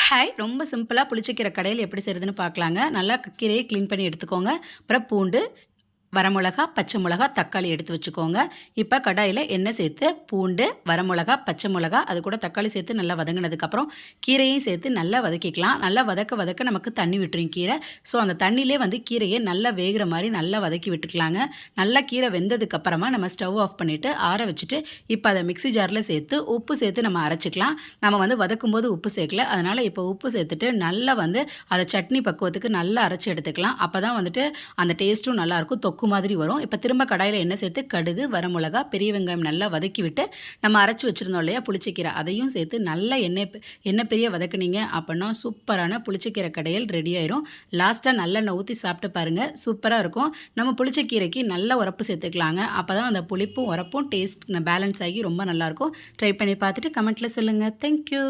Hi! ரொம்ப சிம்பிளா புளிச்சக்கீரை கடையல் எப்படி செய்றதுன்னு பார்க்கலாங்க. நல்லா கீரைய கிளீன் பண்ணி எடுத்துக்கோங்க. அப்புறம் பூண்டு, வரமிளகா, பச்சை மிளகா, தக்காளி எடுத்து வச்சுக்கோங்க. இப்போ கடாயில எண்ணெய் சேர்த்து பூண்டு, வரமிளகா, பச்சை மிளகா அது கூட தக்காளி சேர்த்து நல்லா வதங்கினதுக்கப்புறம் கீரையும் சேர்த்து நல்லா வதக்கிக்கலாம். நல்லா வதக்க நமக்கு தண்ணி விட்டுரும் கீரை. ஸோ அந்த தண்ணியிலே வந்து கீரையை நல்லா வேகிற மாதிரி நல்லா வதக்கி விட்டுக்கலாங்க. நல்லா கீரை வெந்ததுக்கப்புறமா நம்ம ஸ்டவ் ஆஃப் பண்ணிவிட்டு ஆற வச்சுட்டு இப்போ அதை மிக்ஸி ஜாரில் சேர்த்து உப்பு சேர்த்து நம்ம அரைச்சிக்கலாம். நம்ம வந்து வதக்கும்போது உப்பு சேர்க்கல. அதனால் இப்போ உப்பு சேர்த்துட்டு நல்லா வந்து அதை சட்னி பக்குவத்துக்கு நல்லா அரைச்சி எடுத்துக்கலாம். அப்போ தான் வந்துட்டு அந்த டேஸ்ட்டும் நல்லாயிருக்கும். தொக்கு மாதிரி வரும். இப்போ திரும்ப கடாயில் எண்ணெய் சேர்த்து கடுகு, வரமிளகா, பெரிய வெங்காயம் நல்லா வதக்கி விட்டு நம்ம அரைச்சி வச்சுருந்தோம் இல்லையா புளிச்சக்கீரை, அதையும் சேர்த்து நல்லா எண்ணெய் பெரிய வதக்குனீங்க அப்படின்னா சூப்பரான புளிச்சக்கீரை கடையல் ரெடி ஆயிரும். லாஸ்ட்டாக நல்லெண்ணெய் ஊற்றி சாப்பிட்டு பாருங்கள், சூப்பராக இருக்கும். நம்ம புளிச்சக்கீரைக்கு நல்ல உரப்பு சேர்த்துக்கலாங்க. அப்போ தான் அந்த புளிப்பும் உரப்பும் டேஸ்ட் பேலன்ஸ் ஆகி ரொம்ப நல்லாயிருக்கும். ட்ரை பண்ணி பார்த்துட்டு கமெண்ட்டில் சொல்லுங்கள். தேங்க்யூ.